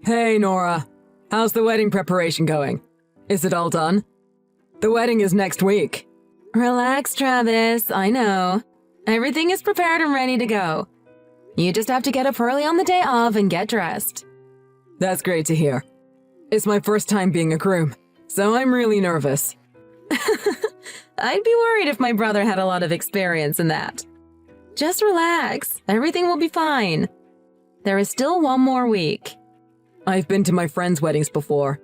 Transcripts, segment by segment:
Hey, Nora. How's the wedding preparation going? Is it all done? The wedding is next week. Relax, Travis. I know. Everything is prepared and ready to go. You just have to get up early on the day of and get dressed. That's great to hear. It's my first time being a groom, so I'm really nervous. I'd be worried if my brother had a lot of experience in that. Just relax. Everything will be fine. There is still one more week. I've been to my friends' weddings before,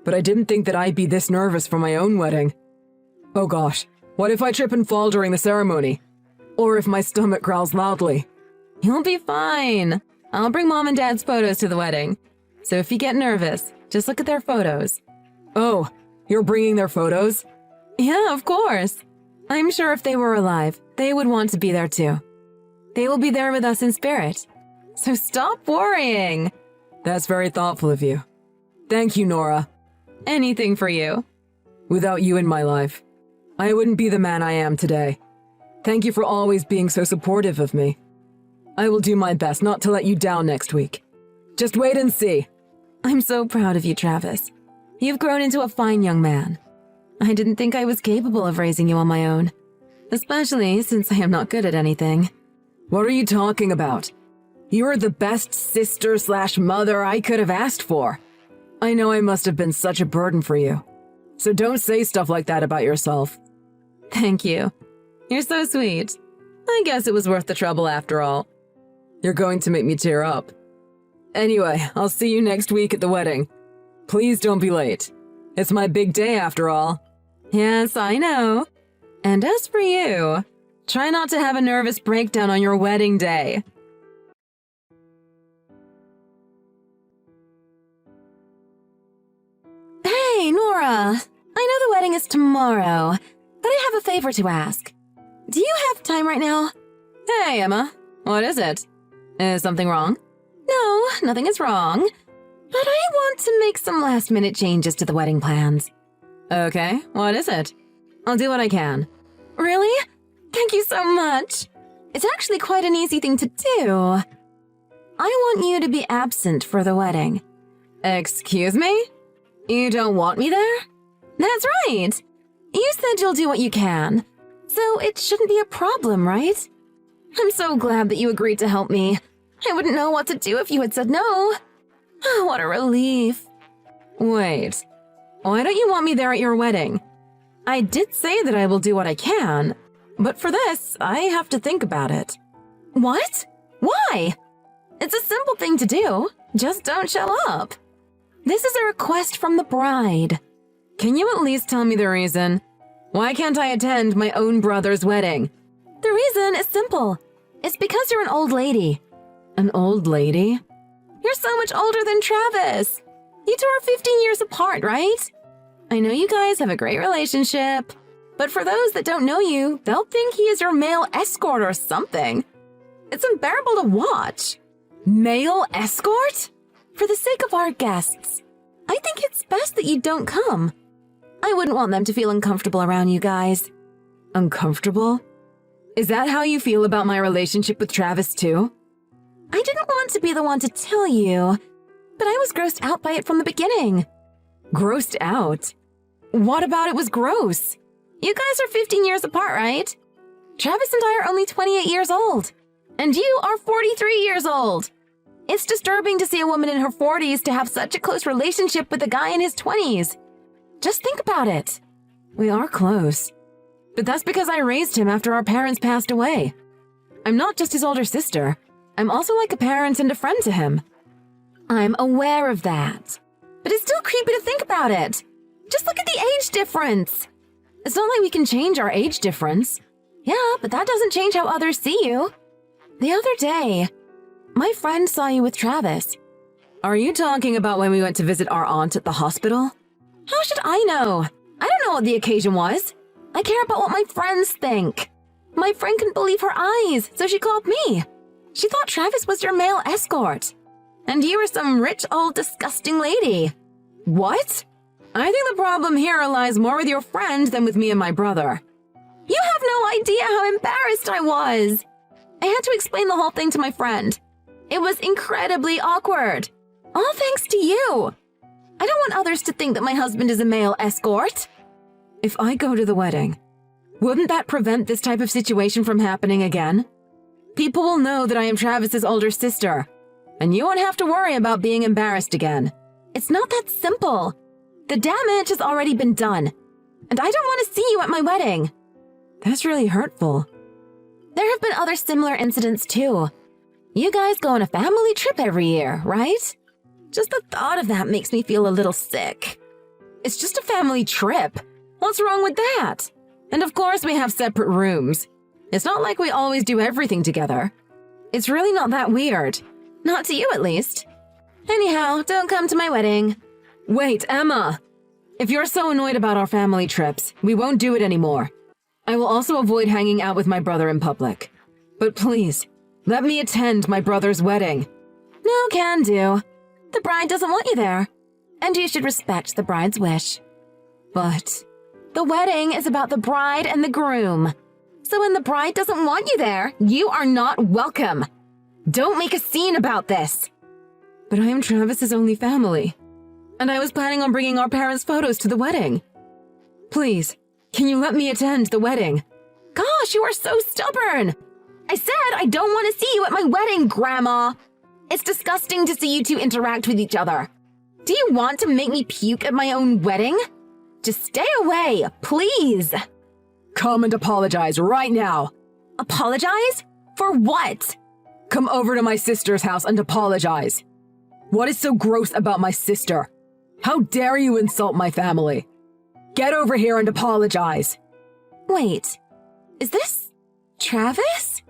but I didn't think that I'd be this nervous for my own wedding. Oh gosh, what if I trip and fall during the ceremony? Or if my stomach growls loudly? You'll be fine. I'll bring Mom and Dad's photos to the wedding. So if you get nervous, just look at their photos. Oh, you're bringing their photos? Yeah, of course. I'm sure if they were alive, they would want to be there too. They will be there with us in spirit. So stop worrying. That's very thoughtful of you. Thank you, Nora. Anything for you. Without you in my life, I wouldn't be the man I am today. Thank you for always being so supportive of me. I will do my best not to let you down next week. Just wait and see. I'm so proud of you, Travis. You've grown into a fine young man. I didn't think I was capable of raising you on my own, especially since I am not good at anything. What are you talking about? You are the best sister/mother I could have asked for. I know I must have been such a burden for you. So don't say stuff like that about yourself. Thank you. You're so sweet. I guess it was worth the trouble after all. You're going to make me tear up. Anyway, I'll see you next week at the wedding. Please don't be late. It's my big day after all. Yes, I know. And as for you, try not to have a nervous breakdown on your wedding day. Hey, Nora. I know the wedding is tomorrow, but I have a favor to ask. Do you have time right now? Hey, Emma. What is it? Is something wrong? No, nothing is wrong. But I want to make some last-minute changes to the wedding plans. Okay, what is it? I'll do what I can. Really? Thank you so much. It's actually quite an easy thing to do. I want you to be absent for the wedding. Excuse me? You don't want me there? That's right. You said you'll do what you can, so it shouldn't be a problem, right? I'm so glad that you agreed to help me. I wouldn't know what to do if you had said no. What a relief. Wait, why don't you want me there at your wedding? I did say that I will do what I can, but for this, I have to think about it. What? Why? It's a simple thing to do. Just don't show up. This is a request from the bride. Can you at least tell me the reason? Why can't I attend my own brother's wedding? The reason is simple. It's because you're an old lady. An old lady? You're so much older than Travis. You two are 15 years apart, right? I know you guys have a great relationship, but for those that don't know you, they'll think he is your male escort or something. It's unbearable to watch. Male escort? For the sake of our guests, I think it's best that you don't come. I wouldn't want them to feel uncomfortable around you guys. Uncomfortable? Is that how you feel about my relationship with Travis too? I didn't want to be the one to tell you, but I was grossed out by it from the beginning. Grossed out? What about it was gross? You guys are 15 years apart, right? Travis and I are only 28 years old, and you are 43 years old. It's disturbing to see a woman in her 40s to have such a close relationship with a guy in his 20s. Just think about it. We are close. But that's because I raised him after our parents passed away. I'm not just his older sister. I'm also like a parent and a friend to him. I'm aware of that. But it's still creepy to think about it. Just look at the age difference. It's not like we can change our age difference. Yeah, but that doesn't change how others see you. The other day, my friend saw you with Travis. Are you talking about when we went to visit our aunt at the hospital? How should I know? I don't know what the occasion was. I care about what my friends think. My friend couldn't believe her eyes, so she called me. She thought Travis was your male escort. And you were some rich old disgusting lady. What? I think the problem here lies more with your friend than with me and my brother. You have no idea how embarrassed I was. I had to explain the whole thing to my friend. It was incredibly awkward. All thanks to you. I don't want others to think that my husband is a male escort. If I go to the wedding, wouldn't that prevent this type of situation from happening again? People will know that I am Travis's older sister, and you won't have to worry about being embarrassed again. It's not that simple. The damage has already been done, and I don't want to see you at my wedding. That's really hurtful. There have been other similar incidents too. You guys go on a family trip every year, right? Just the thought of that makes me feel a little sick. It's just a family trip. What's wrong with that? And of course we have separate rooms. It's not like we always do everything together. It's really not that weird. Not to you, at least. Anyhow, don't come to my wedding. Wait, Emma! If you're so annoyed about our family trips, we won't do it anymore. I will also avoid hanging out with my brother in public. But please, let me attend my brother's wedding. No can do. The bride doesn't want you there. And you should respect the bride's wish. But the wedding is about the bride and the groom. So when the bride doesn't want you there, you are not welcome. Don't make a scene about this. But I am Travis's only family. And I was planning on bringing our parents' photos to the wedding. Please, can you let me attend the wedding? Gosh, you are so stubborn. I said I don't want to see you at my wedding, Grandma. It's disgusting to see you two interact with each other. Do you want to make me puke at my own wedding? Just stay away, please. Come and apologize right now. Apologize? For what? Come over to my sister's house and apologize. What is so gross about my sister? How dare you insult my family? Get over here and apologize. Wait, is this Travis?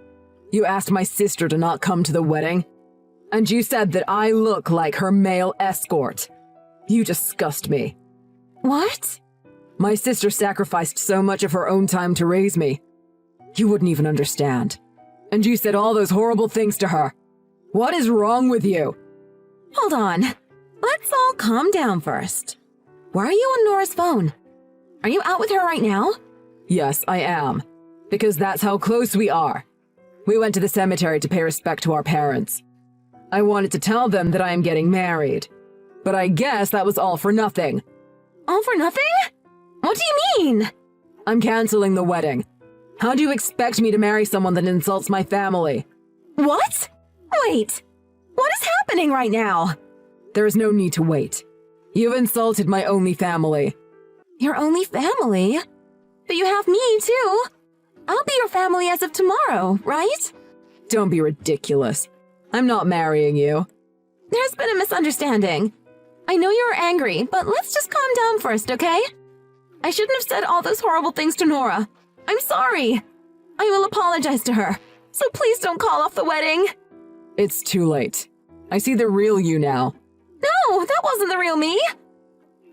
You asked my sister to not come to the wedding, and you said that I look like her male escort. You disgust me. What? My sister sacrificed so much of her own time to raise me. You wouldn't even understand. And you said all those horrible things to her. What is wrong with you? Hold on. Let's all calm down first. Why are you on Nora's phone? Are you out with her right now? Yes, I am. Because that's how close we are. We went to the cemetery to pay respect to our parents. I wanted to tell them that I am getting married. But I guess that was all for nothing. All for nothing? What do you mean? I'm canceling the wedding. How do you expect me to marry someone that insults my family? What? Wait. What is happening right now? There is no need to wait. You've insulted my only family. Your only family? But you have me, too. I'll be your family as of tomorrow, right? Don't be ridiculous. I'm not marrying you. There's been a misunderstanding. I know you are angry, but let's just calm down first, okay? I shouldn't have said all those horrible things to Nora. I'm sorry. I will apologize to her, so please don't call off the wedding. It's too late. I see the real you now. No, that wasn't the real me.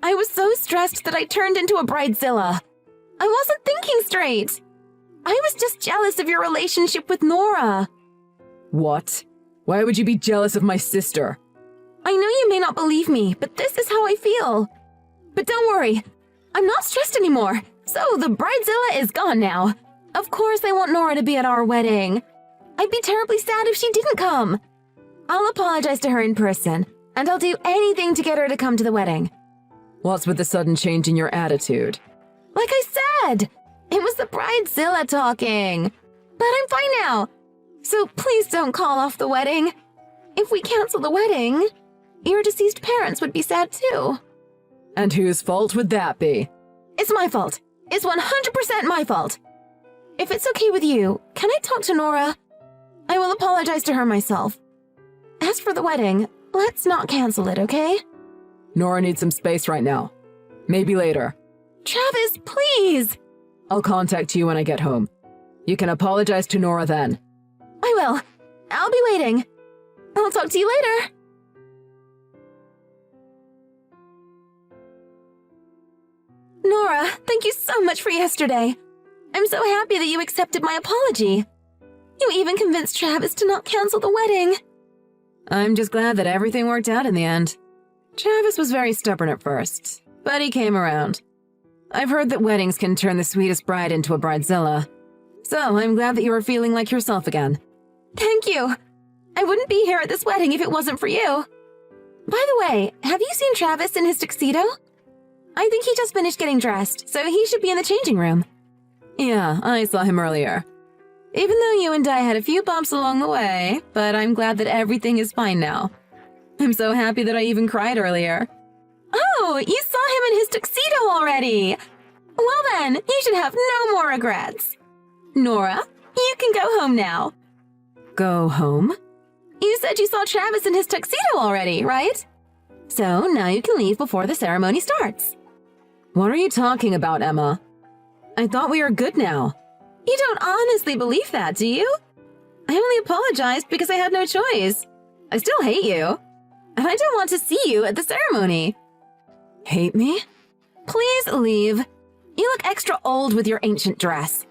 I was so stressed that I turned into a bridezilla. I wasn't thinking straight. I was just jealous of your relationship with Nora. What? Why would you be jealous of my sister? I know you may not believe me, but this is how I feel. But don't worry, I'm not stressed anymore, so the bridezilla is gone now. Of course I want Nora to be at our wedding. I'd be terribly sad if she didn't come. I'll apologize to her in person, and I'll do anything to get her to come to the wedding. What's with the sudden change in your attitude? Like I said, it was the bridezilla talking. But I'm fine now, so please don't call off the wedding. If we cancel the wedding, your deceased parents would be sad too. And whose fault would that be? It's my fault. It's 100% my fault. If it's okay with you, can I talk to Nora? I will apologize to her myself. As for the wedding, let's not cancel it, okay? Nora needs some space right now. Maybe later. Travis, please! I'll contact you when I get home. You can apologize to Nora then. I will. I'll be waiting. I'll talk to you later. Nora, thank you so much for yesterday. I'm so happy that you accepted my apology. You even convinced Travis to not cancel the wedding. I'm just glad that everything worked out in the end. Travis was very stubborn at first, but he came around. I've heard that weddings can turn the sweetest bride into a bridezilla, so I'm glad that you are feeling like yourself again. Thank you. I wouldn't be here at this wedding if it wasn't for you. By the way, have you seen Travis in his tuxedo? I think he just finished getting dressed, so he should be in the changing room. Yeah, I saw him earlier. Even though you and I had a few bumps along the way, but I'm glad that everything is fine now. I'm so happy that I even cried earlier. Oh, you saw him in his tuxedo already! Well then, you should have no more regrets. Nora, you can go home now. Go home? You said you saw Travis in his tuxedo already, right? So now you can leave before the ceremony starts. What are you talking about, Emma? I thought we were good now. You don't honestly believe that, do you? I only apologized because I had no choice. I still hate you. And I don't want to see you at the ceremony. Hate me? Please leave. You look extra old with your ancient dress.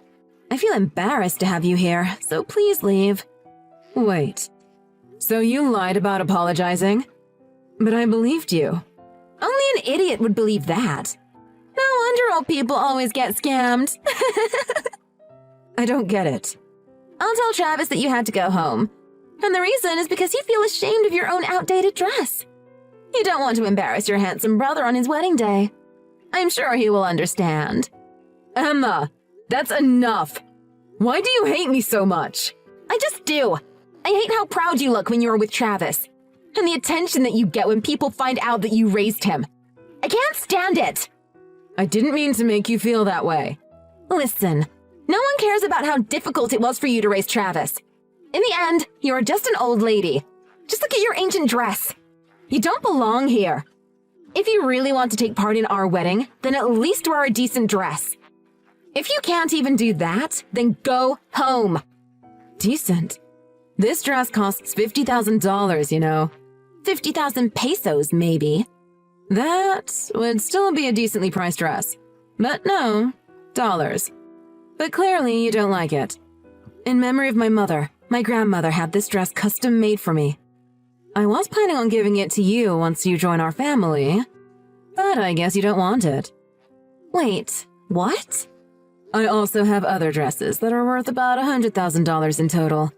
I feel embarrassed to have you here, so please leave. Wait. So you lied about apologizing? But I believed you. Only an idiot would believe that. No wonder old people always get scammed. I don't get it. I'll tell Travis that you had to go home. And the reason is because you feel ashamed of your own outdated dress. You don't want to embarrass your handsome brother on his wedding day. I'm sure he will understand. Emma, that's enough. Why do you hate me so much? I just do. I hate how proud you look when you're with Travis. And the attention that you get when people find out that you raised him. I can't stand it. I didn't mean to make you feel that way. Listen, no one cares about how difficult it was for you to raise Travis. In the end, you're just an old lady. Just look at your ancient dress. You don't belong here. If you really want to take part in our wedding, then at least wear a decent dress. If you can't even do that, then go home. Decent? This dress costs $50,000, you know. 50,000 pesos, maybe. That would still be a decently priced dress. But no, dollars. But clearly you don't like it. In memory of my mother, my grandmother had this dress custom made for me. I was planning on giving it to you once you join our family, but I guess you don't want it. Wait, what? I also have other dresses that are worth about $100,000 in total.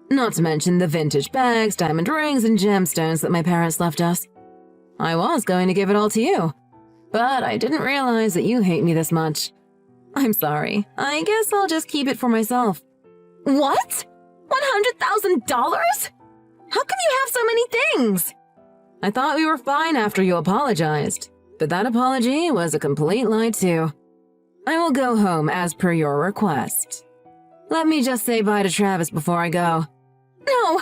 Not to mention the vintage bags, diamond rings, and gemstones that my parents left us. I was going to give it all to you, but I didn't realize that you hate me this much. I'm sorry. I guess I'll just keep it for myself. What? $100,000? How come you have so many things? I thought we were fine after you apologized, but that apology was a complete lie too. I will go home as per your request. Let me just say bye to Travis before I go. No,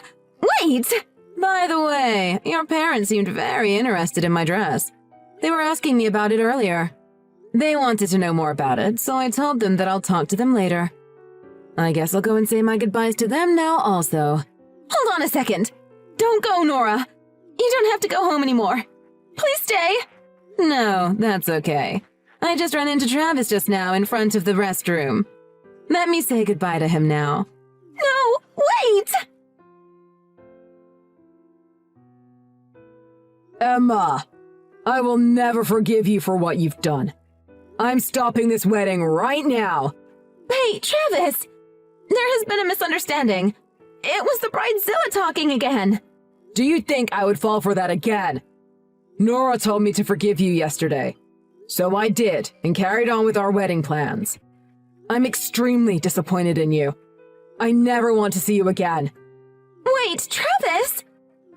wait! By the way, your parents seemed very interested in my dress. They were asking me about it earlier. They wanted to know more about it, so I told them that I'll talk to them later. I guess I'll go and say my goodbyes to them now also. Hold on a second. Don't go, Nora. You don't have to go home anymore. Please stay. No, that's okay. I just ran into Travis just now in front of the restroom. Let me say goodbye to him now. No, wait! Emma, I will never forgive you for what you've done. I'm stopping this wedding right now. Hey, Travis! There has been a misunderstanding. It was the bridezilla talking again. Do you think I would fall for that again? Nora told me to forgive you yesterday. So I did, and carried on with our wedding plans. I'm extremely disappointed in you. I never want to see you again. Wait, Travis!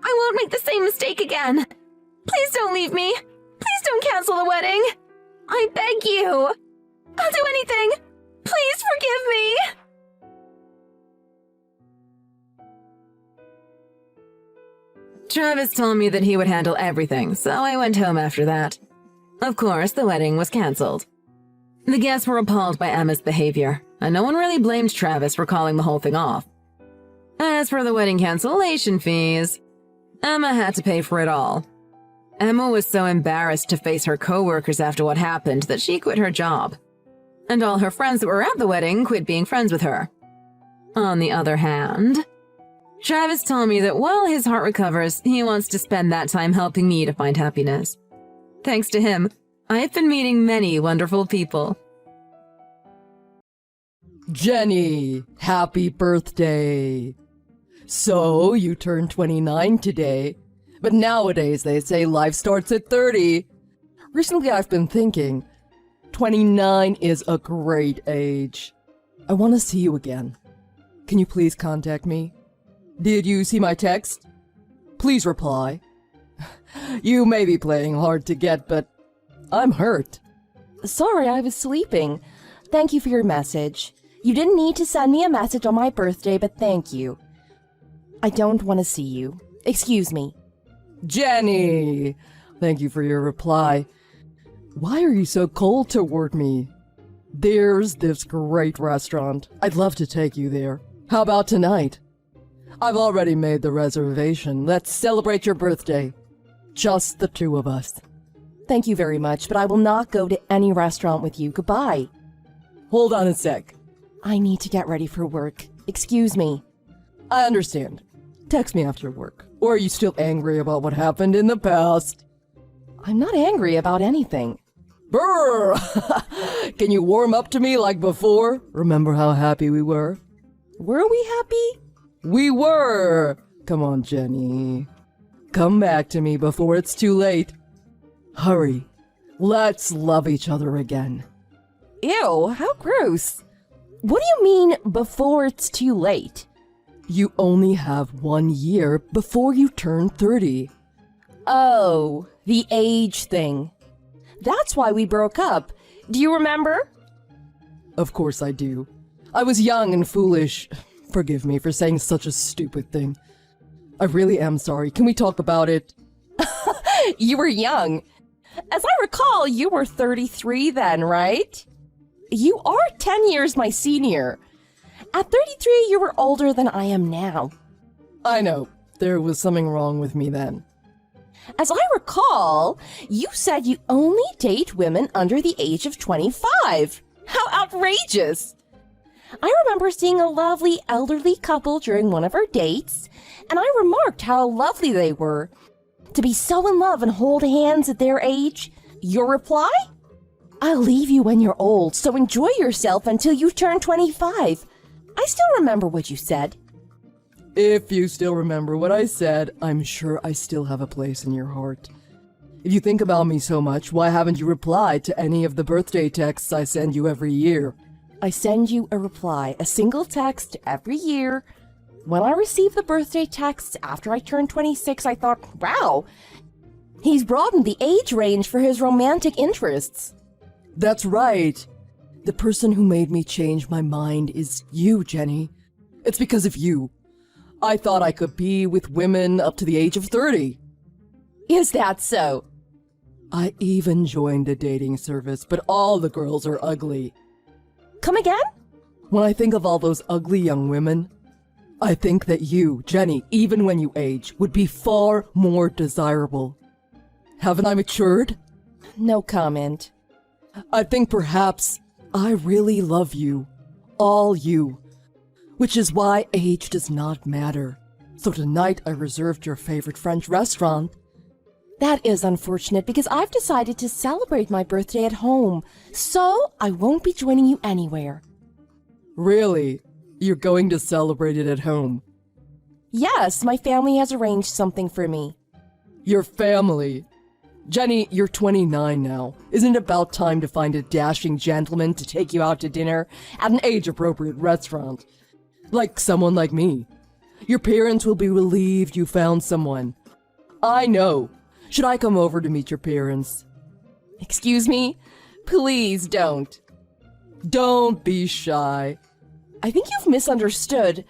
I won't make the same mistake again. Please don't leave me. Please don't cancel the wedding. I beg you. I'll do anything. Please forgive me. Travis told me that he would handle everything, so I went home after that. Of course, the wedding was canceled. The guests were appalled by Emma's behavior, and no one really blamed Travis for calling the whole thing off. As for the wedding cancellation fees, Emma had to pay for it all. Emma was so embarrassed to face her co-workers after what happened that she quit her job. And all her friends that were at the wedding quit being friends with her. On the other hand, Travis told me that while his heart recovers, he wants to spend that time helping me to find happiness. Thanks to him, I've been meeting many wonderful people. Jenny, happy birthday. So, you turned 29 today. But nowadays they say life starts at 30. Recently I've been thinking, 29 is a great age. I want to see you again. Can you please contact me? Did you see my text? Please reply. You may be playing hard to get, but I'm hurt. Sorry, I was sleeping. Thank you for your message. You didn't need to send me a message on my birthday, but thank you. I don't want to see you. Excuse me. Jenny! Thank you for your reply. Why are you so cold toward me? There's this great restaurant. I'd love to take you there. How about tonight? I've already made the reservation. Let's celebrate your birthday. Just the two of us. Thank you very much, but I will not go to any restaurant with you. Goodbye. Hold on a sec. I need to get ready for work. Excuse me. I understand. Text me after work. Or are you still angry about what happened in the past? I'm not angry about anything. Brr! Can you warm up to me like before? Remember how happy we were? Were we happy? We were! Come on, Jenny. Come back to me before it's too late. Hurry. Let's love each other again. Ew, how gross. What do you mean, before it's too late? You only have 1 year before you turn 30. Oh, the age thing. That's why we broke up. Do you remember? Of course I do. I was young and foolish. Forgive me for saying such a stupid thing. I really am sorry. Can we talk about it? You were young. As I recall, you were 33 then, right? You are 10 years my senior. At 33, you were older than I am now. I know. There was something wrong with me then. As I recall, you said you only date women under the age of 25. How outrageous! I remember seeing a lovely elderly couple during one of our dates, and I remarked how lovely they were. To be so in love and hold hands at their age. Your reply? I'll leave you when you're old, so enjoy yourself until you turn 25. I still remember what you said. If you still remember what I said, I'm sure I still have a place in your heart. If you think about me so much, why haven't you replied to any of the birthday texts I send you every year? I send you a reply, a single text every year. When I received the birthday texts after I turned 26, I thought, wow, he's broadened the age range for his romantic interests. That's right. The person who made me change my mind is you, Jenny. It's because of you. I thought I could be with women up to the age of 30. Is that so? I even joined a dating service, but all the girls are ugly. Come again? When I think of all those ugly young women, I think that you, Jenny, even when you age, would be far more desirable. Haven't I matured? No comment. I think perhaps I really love you. All you. Which is why age does not matter. So tonight I reserved your favorite French restaurant. That is unfortunate because I've decided to celebrate my birthday at home, so I won't be joining you anywhere. Really? You're going to celebrate it at home? Yes, my family has arranged something for me. Your family? Jenny, you're 29 now. Isn't it about time to find a dashing gentleman to take you out to dinner at an age-appropriate restaurant? Like someone like me. Your parents will be relieved you found someone. I know. Should I come over to meet your parents? Excuse me? Please don't. Don't be shy. I think you've misunderstood.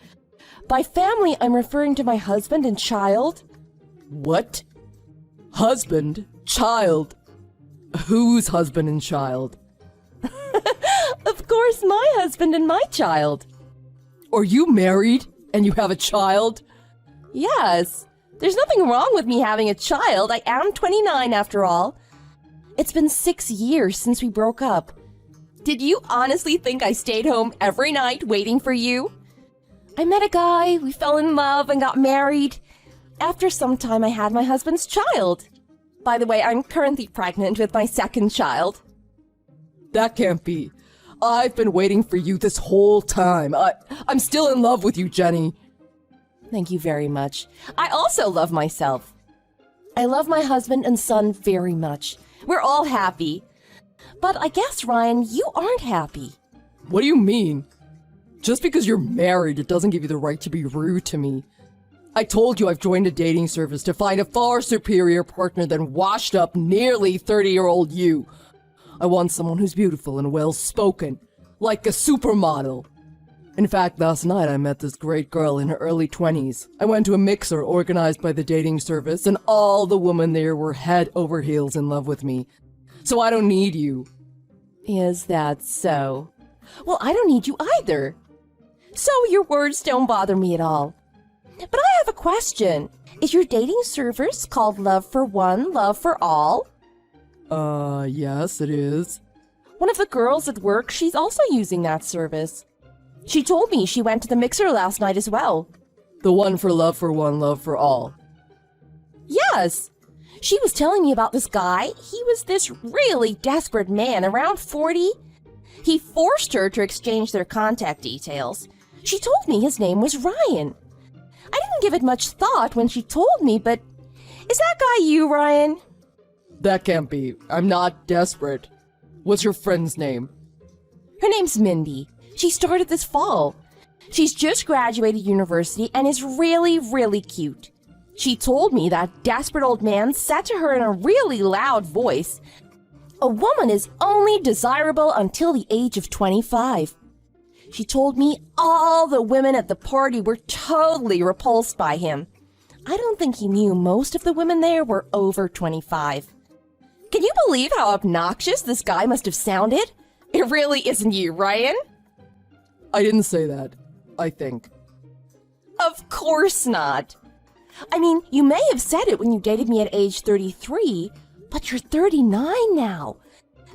By family, I'm referring to my husband and child. What? Husband? Child? Whose husband and child? Of course, my husband and my child. Are you married and you have a child? Yes. There's nothing wrong with me having a child. I am 29 after all. It's been 6 years since we broke up. Did you honestly think I stayed home every night waiting for you? I met a guy, we fell in love and got married. After some time, I had my husband's child. By the way, I'm currently pregnant with my second child. That can't be. I've been waiting for you this whole time. I'm still in love with you, Jenny. Thank you very much. I also love myself. I love my husband and son very much. We're all happy. But I guess, Ryan, you aren't happy. What do you mean? Just because you're married, it doesn't give you the right to be rude to me. I told you I've joined a dating service to find a far superior partner than washed up, nearly 30-year-old you. I want someone who's beautiful and well-spoken, like a supermodel. In fact, last night I met this great girl in her early 20s. I went to a mixer organized by the dating service, and all the women there were head over heels in love with me. So I don't need you. Is that so? Well, I don't need you either. So your words don't bother me at all. But I have a question. Is your dating service called Love for One, Love for All? Yes, it is. One of the girls at work, she's also using that service. She told me she went to the mixer last night as well. The one for Love for One, Love for All. Yes. She was telling me about this guy. He was this really desperate man, around 40. He forced her to exchange their contact details. She told me his name was Ryan. I didn't give it much thought when she told me, but is that guy you, Ryan? That can't be. I'm not desperate. What's your friend's name? Her name's Mindy. She started this fall. She's just graduated university and is really, really cute. She told me that desperate old man said to her in a really loud voice, "A woman is only desirable until the age of 25. She told me all the women at the party were totally repulsed by him. I don't think he knew most of the women there were over 25. Can you believe how obnoxious this guy must have sounded? It really isn't you, Ryan? I didn't say that, I think. Of course not. I mean, you may have said it when you dated me at age 33, but you're 39 now.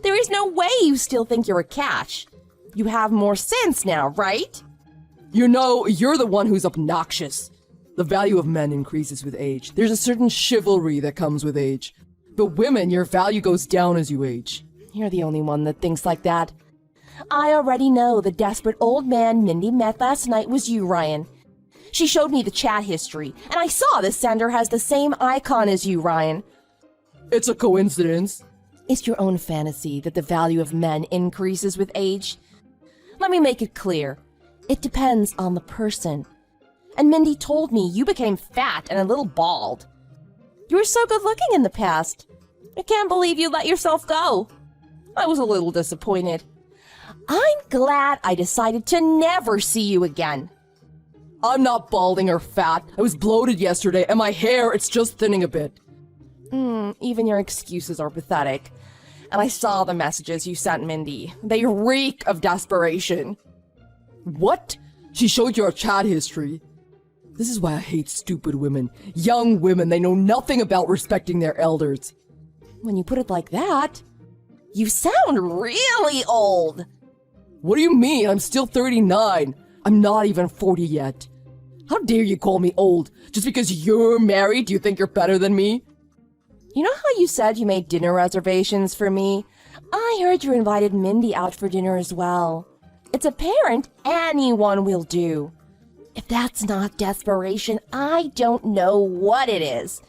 There is no way you still think you're a catch. You have more sense now, right? You know, you're the one who's obnoxious. The value of men increases with age. There's a certain chivalry that comes with age. But women, your value goes down as you age. You're the only one that thinks like that. I already know the desperate old man Mindy met last night was you, Ryan. She showed me the chat history, and I saw the sender has the same icon as you, Ryan. It's a coincidence. It's your own fantasy that the value of men increases with age. Let me make it clear. It depends on the person. And Mindy told me you became fat and a little bald. You were so good looking in the past. I can't believe you let yourself go. I was a little disappointed. I'm glad I decided to never see you again. I'm not balding or fat. I was bloated yesterday, and my hair, it's just thinning a bit. Even your excuses are pathetic. And I saw the messages you sent Mindy. They reek of desperation. What? She showed you our chat history. This is why I hate stupid women. Young women, they know nothing about respecting their elders. When you put it like that, you sound really old. What do you mean? I'm still 39. I'm not even 40 yet. How dare you call me old? Just because you're married, do you think you're better than me? You know how you said you made dinner reservations for me? I heard you invited Mindy out for dinner as well. It's apparent anyone will do. If that's not desperation, I don't know what it is.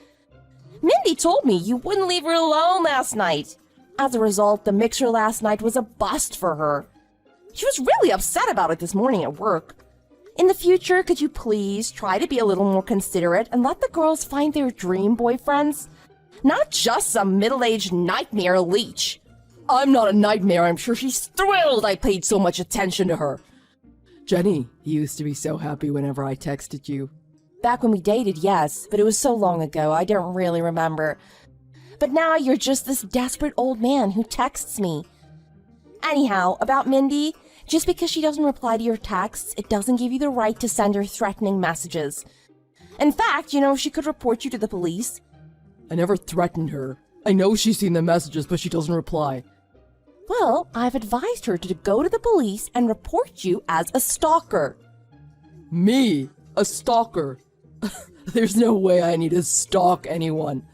Mindy told me you wouldn't leave her alone last night. As a result, the mixer last night was a bust for her. She was really upset about it this morning at work. In the future, could you please try to be a little more considerate and let the girls find their dream boyfriends? Not just some middle-aged nightmare leech. I'm not a nightmare. I'm sure she's thrilled I paid so much attention to her. Jenny, you used to be so happy whenever I texted you. Back when we dated, yes, but it was so long ago, I don't really remember. But now you're just this desperate old man who texts me. Anyhow, about Mindy, just because she doesn't reply to your texts, it doesn't give you the right to send her threatening messages. In fact, you know, she could report you to the police. I never threatened her. I know she's seen the messages, but she doesn't reply. Well, I've advised her to go to the police and report you as a stalker. Me? A stalker? There's no way I need to stalk anyone.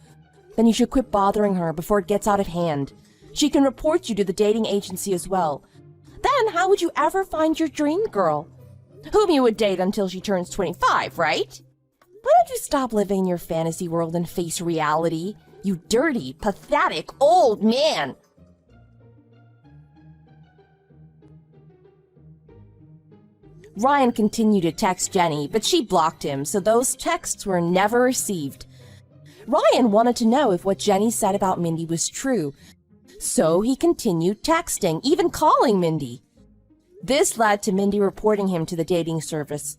Then you should quit bothering her before it gets out of hand. She can report you to the dating agency as well. Then how would you ever find your dream girl? Whom you would date until she turns 25, right? Why don't don't you stop living in your fantasy world and face reality, you dirty, pathetic old man? Ryan continued to text Jenny, but she blocked him, so those texts were never received. Ryan wanted to know if what Jenny said about Mindy was true, so he continued texting, even calling Mindy. This led to Mindy reporting him to the dating service.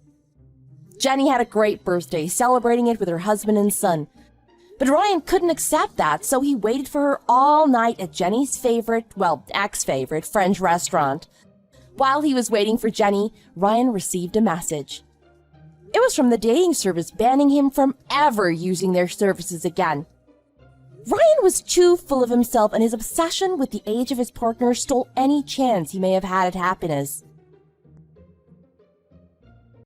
Jenny had a great birthday, celebrating it with her husband and son. But Ryan couldn't accept that, so he waited for her all night at Jenny's ex-favorite French restaurant. While he was waiting for Jenny, Ryan received a message. It was from the dating service banning him from ever using their services again. Ryan was too full of himself, and his obsession with the age of his partner stole any chance he may have had at happiness.